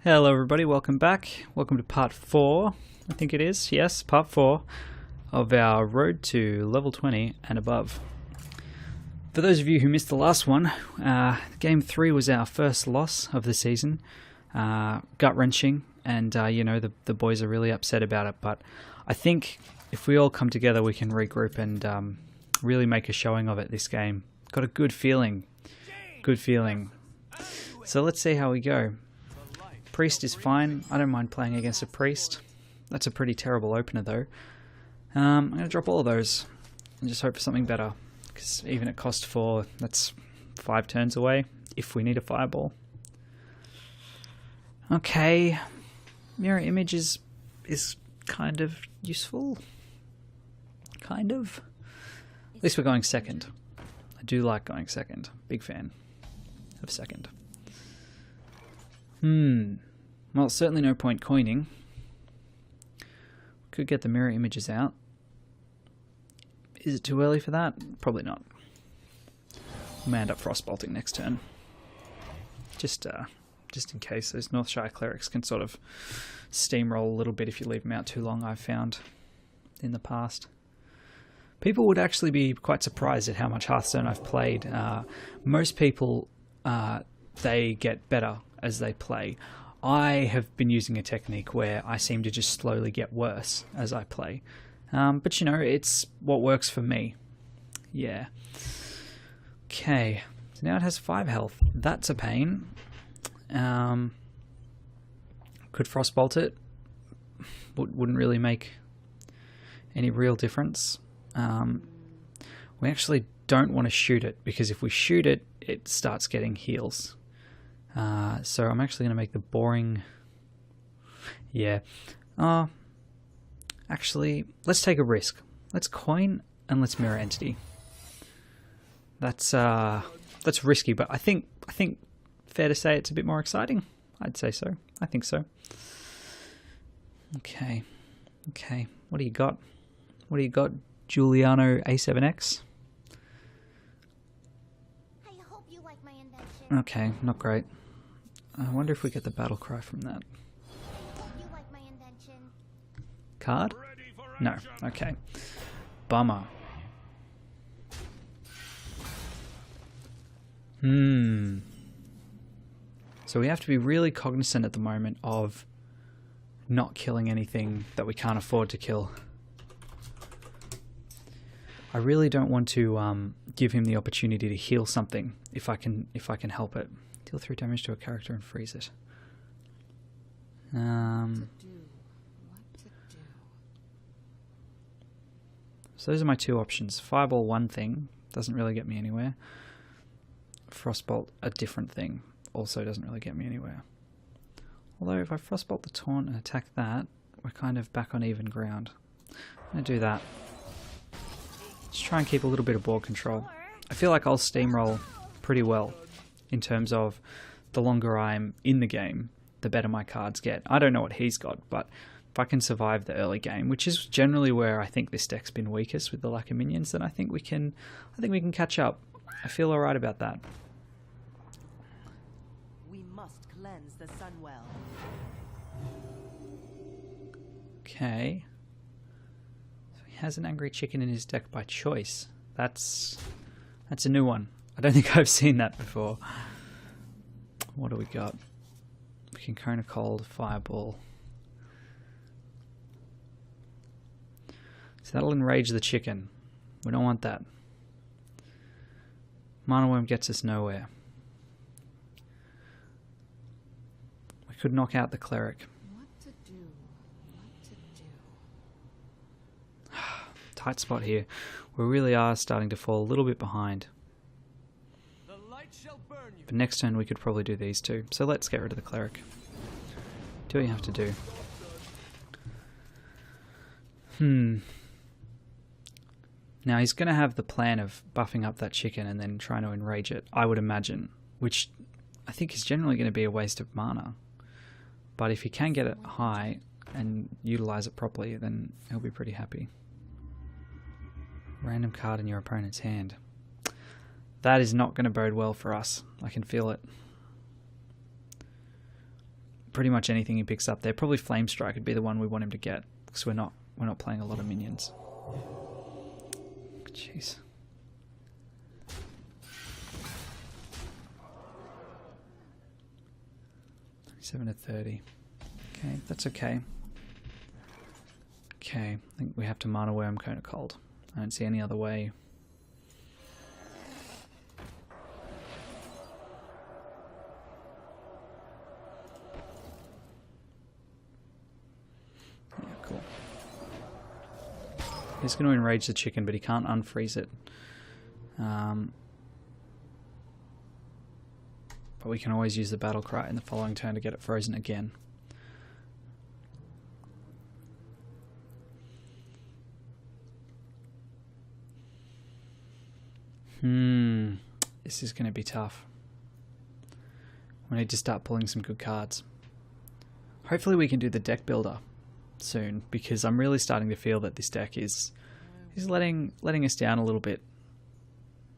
Hello everybody, welcome back. Welcome to part 4, I think it is. Yes, part 4 of our road to level 20 and above. For those of you who missed the last one, game 3 was our first loss of the season. Gut-wrenching, and you know, the boys are really upset about it, but I think if we all come together we can regroup and really make a showing of it this game. Got a good feeling. Good feeling. So let's see how we go. Priest is fine. I don't mind playing against a priest. That's a pretty terrible opener though. I'm going to drop all of those and just hope for something better. Because even at cost 4, that's 5 turns away if we need a fireball. Okay. Mirror image is kind of useful. Kind of. At least we're going second. I do like going second. Big fan of second. Well, certainly no point coining. Could get the mirror images out. Is it too early for that? Probably not. We may end up frostbolting next turn. Just in case those Northshire clerics can sort of steamroll a little bit if you leave them out too long, I've found in the past. People would actually be quite surprised at how much Hearthstone I've played. Most people, they get better as they play. I have been using a technique where I seem to just slowly get worse as I play. But you know, it's what works for me. Yeah. Okay. So now it has 5 health. That's a pain. Could frostbolt it. Wouldn't really make any real difference. We actually don't want to shoot it, because if we shoot it, it starts getting heals. So I'm actually going to make the boring... Yeah. Actually, let's take a risk. Let's coin and let's mirror entity. That's risky, but I think fair to say it's a bit more exciting. I'd say so. I think so. Okay. Okay. What do you got? What do you got, Giuliano A7X? I hope you like my invention. Okay, not great. I wonder if we get the battle cry from that. Hope you like my invention. Card? No. Okay. Bummer. So we have to be really cognizant at the moment of not killing anything that we can't afford to kill. I really don't want to give him the opportunity to heal something if I can help it. Deal 3 damage to a character and freeze it. So those are my 2 options. Fireball, one thing, doesn't really get me anywhere. Frostbolt, a different thing, also doesn't really get me anywhere. Although if I frostbolt the taunt and attack that, we're kind of back on even ground. I'm going to do that. Just try and keep a little bit of board control. I feel like I'll steamroll pretty well in terms of the longer I'm in the game, the better my cards get. I don't know what he's got, but if I can survive the early game, which is generally where I think this deck's been weakest with the lack of minions, then I think we can catch up. I feel alright about that. We must cleanse the Sunwell. Okay. So he has an angry chicken in his deck by choice. That's a new one. I don't think I've seen that before. What do we got? We can cone a cold, fireball. So that'll enrage the chicken. We don't want that. Mana Worm gets us nowhere. We could knock out the cleric. What to do? What to do? Tight spot here. We really are starting to fall a little bit behind. But next turn we could probably do these 2. So let's get rid of the cleric. Do what you have to do. Now he's going to have the plan of buffing up that chicken and then trying to enrage it, I would imagine. Which I think is generally going to be a waste of mana. But if he can get it high and utilize it properly, then he'll be pretty happy. Random card in your opponent's hand. That is not going to bode well for us. I can feel it. pretty much anything he picks up there. Probably Flame Strike would be the one we want him to get, because we're not playing a lot of minions. Jeez. $7 to 30. Okay, that's okay. Okay, I think we have to Mana Worm Cone of Cold. I don't see any other way. Yeah, cool. He's going to enrage the chicken, but he can't unfreeze it. But we can always use the Battle Cry in the following turn to get it frozen again. This is going to be tough. We need to start pulling some good cards. Hopefully we can do the deck builder soon, because I'm really starting to feel that this deck is letting us down a little bit.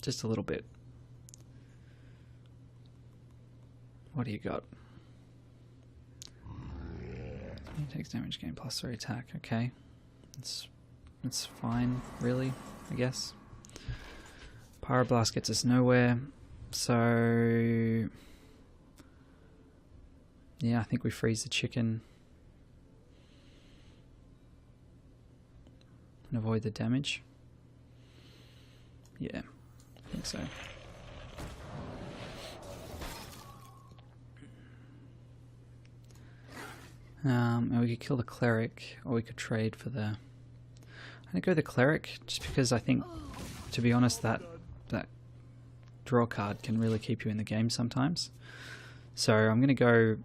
Just a little bit. What do you got? He takes damage, gain +3 attack. Okay. It's fine, really, I guess. Pyroblast gets us nowhere. So yeah, I think we freeze the chicken and avoid the damage. Yeah, I think so. And we could kill the cleric, or we could trade for the... I'm going to go the cleric, just because I think, to be honest, that draw card can really keep you in the game sometimes. So I'm going to go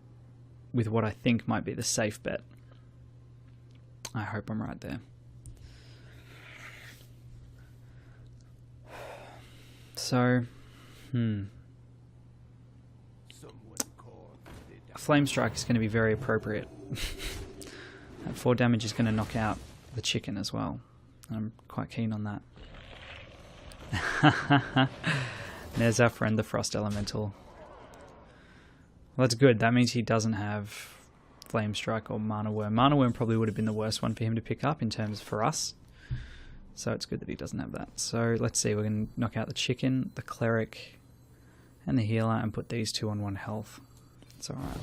with what I think might be the safe bet. I hope I'm right there. So, a Flame Strike is going to be very appropriate. That 4 damage is going to knock out the chicken as well. I'm quite keen on that. There's our friend, the Frost Elemental. Well, that's good. That means he doesn't have Flame Strike or Mana Worm. Mana Worm probably would have been the worst one for him to pick up in terms for us. So it's good that he doesn't have that. So let's see. We're going to knock out the chicken, the cleric, and the healer, and put these 2 on 1 health. It's alright.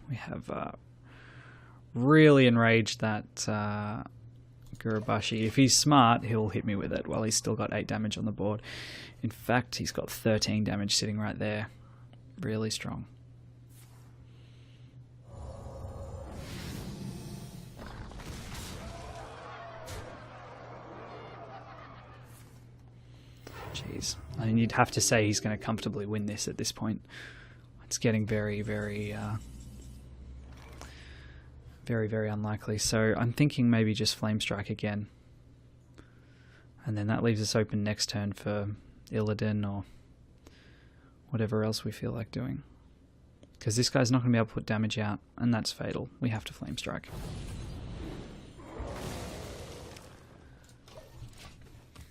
We have really enraged that Gurubashi. If he's smart, he'll hit me with it while he's still got 8 damage on the board. In fact, he's got 13 damage sitting right there. Really strong. Jeez. I mean, you'd have to say he's going to comfortably win this at this point. It's getting very, very, very unlikely. So I'm thinking maybe just Flame Strike again. And then that leaves us open next turn for Illidan or whatever else we feel like doing. Because this guy's not going to be able to put damage out, and that's fatal. We have to Flame Strike.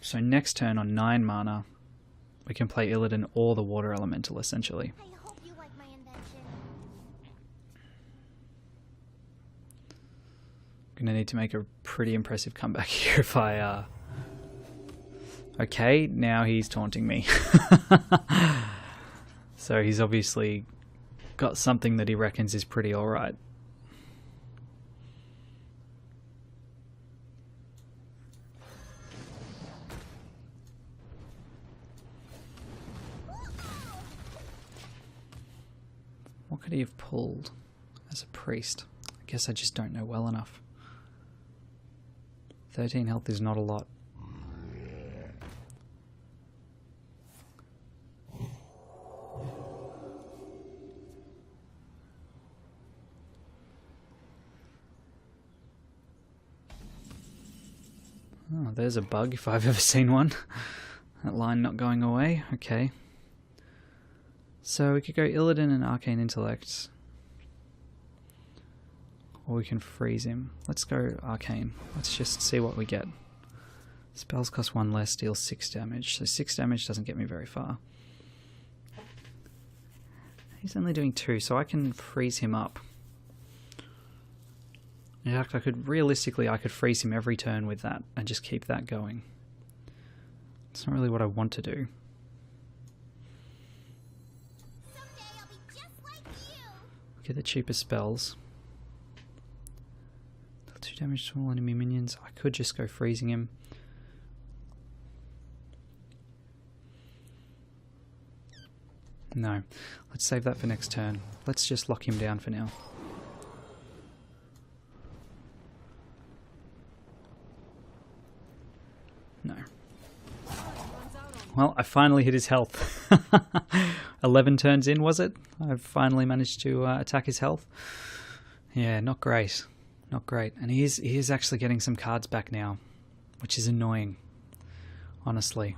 So next turn on 9 mana, we can play Illidan or the Water Elemental, essentially. I hope you like my invention. Gonna need to make a pretty impressive comeback here if I... Okay, now he's taunting me. So he's obviously got something that he reckons is pretty alright. What could he have pulled as a priest? I guess I just don't know well enough. 13 health is not a lot. Oh, there's a bug if I've ever seen one. That line not going away. Okay. So we could go Illidan and Arcane Intellect. Or we can freeze him. Let's go Arcane. Let's just see what we get. Spells cost 1 less, deals 6 damage. So 6 damage doesn't get me very far. He's only doing 2, so I can freeze him up. In fact, realistically, I could freeze him every turn with that and just keep that going. It's not really what I want to do. Someday I'll be just like you. Get the cheaper spells. Deal 2 damage to all enemy minions. I could just go freezing him. No. Let's save that for next turn. Let's just lock him down for now. No. Well, I finally hit his health. 11 turns in, was it? I've finally managed to attack his health. Yeah, not great. Not great. And he is actually getting some cards back now, which is annoying, honestly.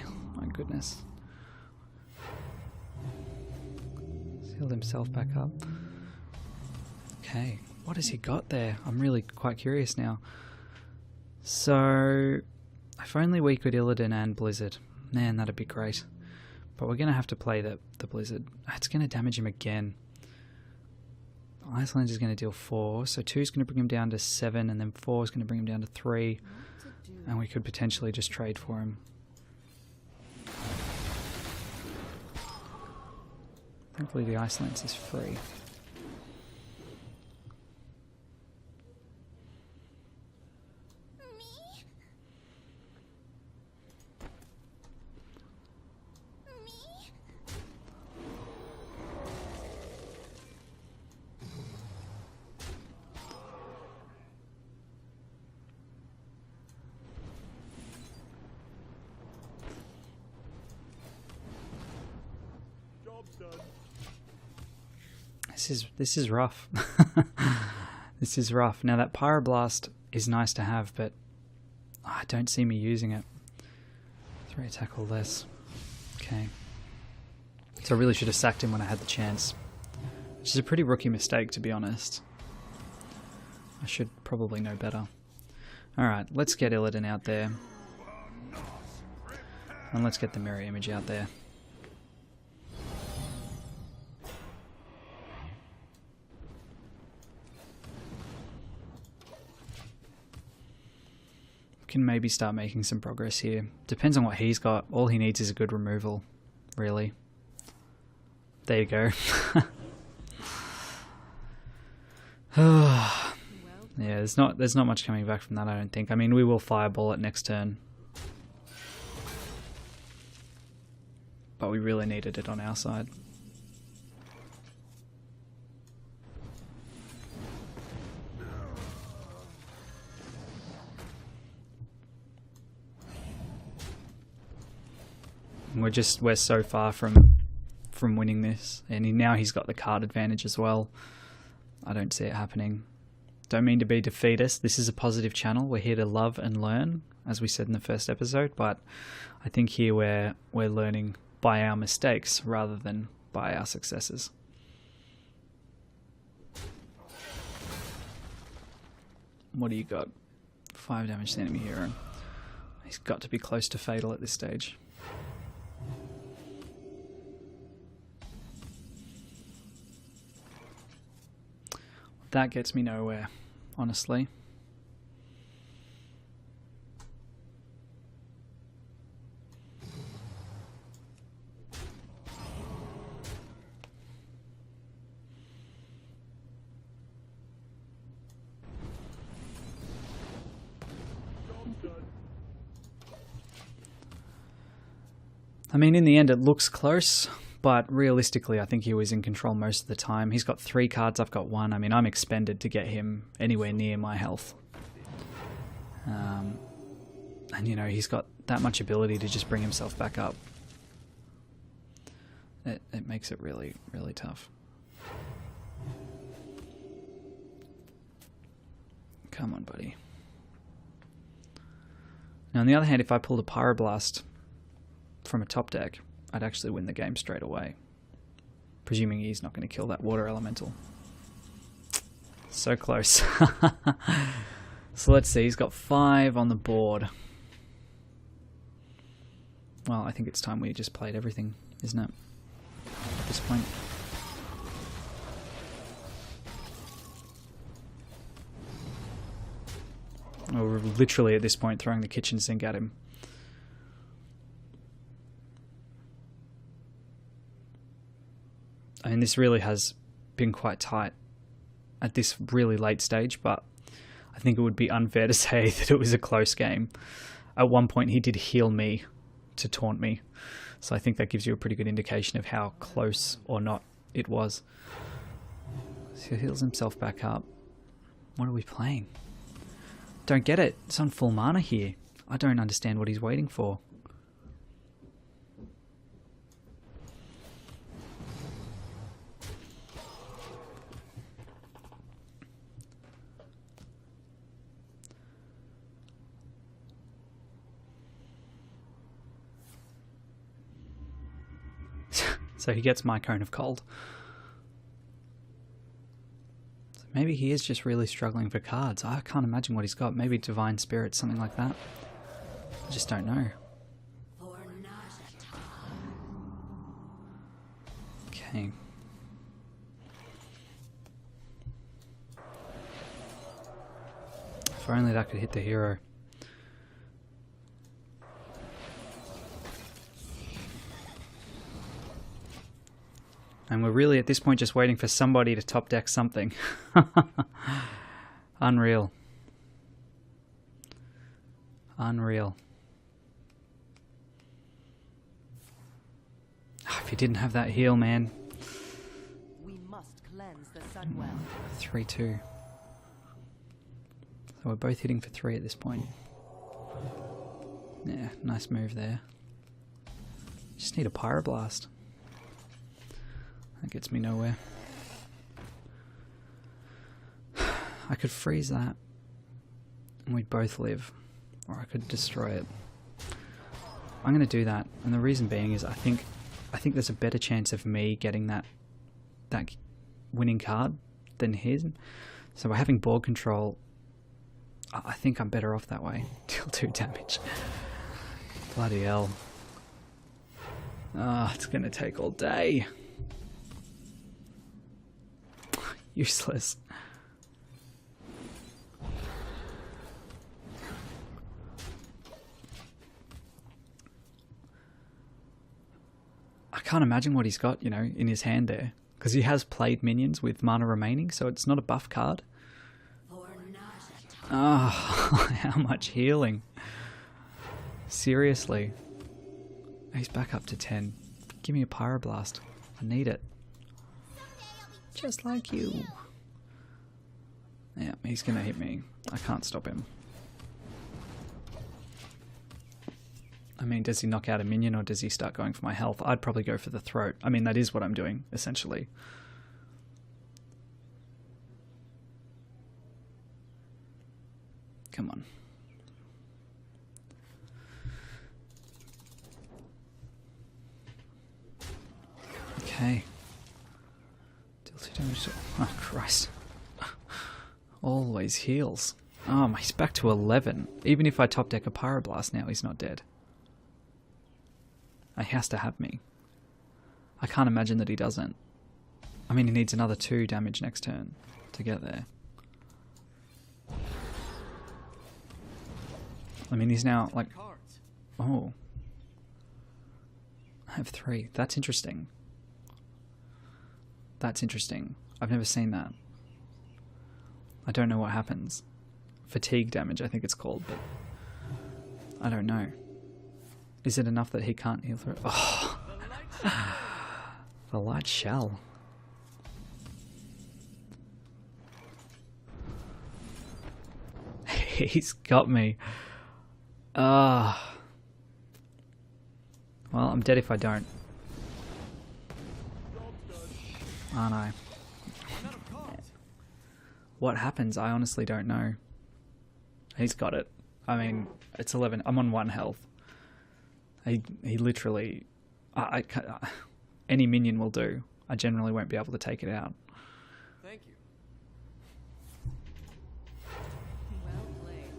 Oh my goodness. Healed himself back up. Okay, what has he got there? I'm really quite curious now. So, if only we could Illidan and Blizzard. Man, that'd be great. But we're going to have to play the Blizzard. It's going to damage him again. Iceland is going to deal 4, so 2 is going to bring him down to 7, and then 4 is going to bring him down to 3. And we could potentially just trade for him. Thankfully the Ice Lance is free. This is rough. This is rough. Now that Pyroblast is nice to have, but I don't see me using it. 3 attack or less. Okay. So I really should have sacked him when I had the chance. Which is a pretty rookie mistake, to be honest. I should probably know better. Alright, let's get Illidan out there. And let's get the mirror image out there. Can maybe start making some progress here. Depends on what he's got. All he needs is a good removal, really. There you go. Yeah, there's not much coming back from that, I don't think. I mean, we will fireball it next turn. But we really needed it on our side. We're so far from winning this, and now he's got the card advantage as well. I don't see it happening. Don't mean to be defeatist. This is a positive channel. We're here to love and learn, as we said in the first episode. But I think here we're learning by our mistakes rather than by our successes. What do you got? 5 damage to the enemy hero. He's got to be close to fatal at this stage. That gets me nowhere, honestly. I mean, in the end, it looks close. But realistically, I think he was in control most of the time. He's got 3 cards, I've got 1. I mean, I'm expended to get him anywhere near my health. And, you know, he's got that much ability to just bring himself back up. It makes it really, really tough. Come on, buddy. Now, on the other hand, if I pulled a Pyroblast from a top deck, I'd actually win the game straight away. Presuming he's not going to kill that water elemental. So close. So let's see, he's got 5 on the board. Well, I think it's time we just played everything, isn't it? at this point. Or we're literally at this point throwing the kitchen sink at him. I mean, this really has been quite tight at this really late stage, but I think it would be unfair to say that it was a close game. At one point he did heal me to taunt me, so I think that gives you a pretty good indication of how close or not it was. So he heals himself back up. What are we playing? Don't get it. It's on full mana here. I don't understand what he's waiting for. So he gets my cone of cold. So maybe he is just really struggling for cards. I can't imagine what he's got. Maybe Divine Spirit, something like that. I just don't know. Okay. If only that could hit the hero. And we're really at this point just waiting for somebody to top deck something. Unreal. Unreal. If you didn't have that heal, man. We must cleanse the Sunwell. 3-2. So we're both hitting for 3 at this point. Yeah, nice move there. Just need a Pyroblast. That gets me nowhere. I could freeze that and we'd both live, or I could destroy it. I'm going to do that, and the reason being is I think there's a better chance of me getting that winning card than his. So by having board control, I think I'm better off that way. Deal 2 damage. Bloody hell. Ah, it's going to take all day. Useless. I can't imagine what he's got, you know, in his hand there. Because he has played minions with mana remaining, so it's not a buff card. Oh, how much healing. Seriously. He's back up to 10. Give me a Pyroblast. I need it. Just like you. Yeah, he's gonna hit me. I can't stop him. I mean, does he knock out a minion or does he start going for my health? I'd probably go for the throat. I mean, that is what I'm doing, essentially. Come on. Okay. Deal 2 damage to... Oh, Christ. Always heals. Oh, he's back to 11. Even if I top deck a Pyroblast now, he's not dead. He has to have me. I can't imagine that he doesn't. I mean, he needs another 2 damage next turn to get there. I mean, he's now like... Oh. I have 3. That's interesting. That's interesting. I've never seen that. I don't know what happens. Fatigue damage, I think it's called, but... I don't know. Is it enough that he can't heal through? Oh! The light shell. He's got me. Ah. Well, I'm dead if I don't. Oh no. What happens? I honestly don't know. He's got it. I mean, it's 11. I'm on 1 health. He literally... any minion will do. I generally won't be able to take it out. Thank you. Well played.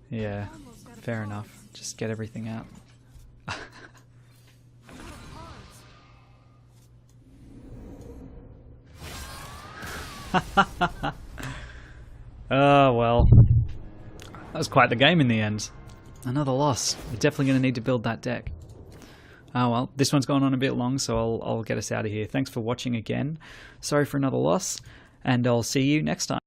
Yeah, fair enough. Just get everything out. Oh, well. That was quite the game in the end. Another loss. We're definitely going to need to build that deck. Oh well, this one's gone on a bit long, so I'll get us out of here. Thanks for watching again. Sorry for another loss, and I'll see you next time.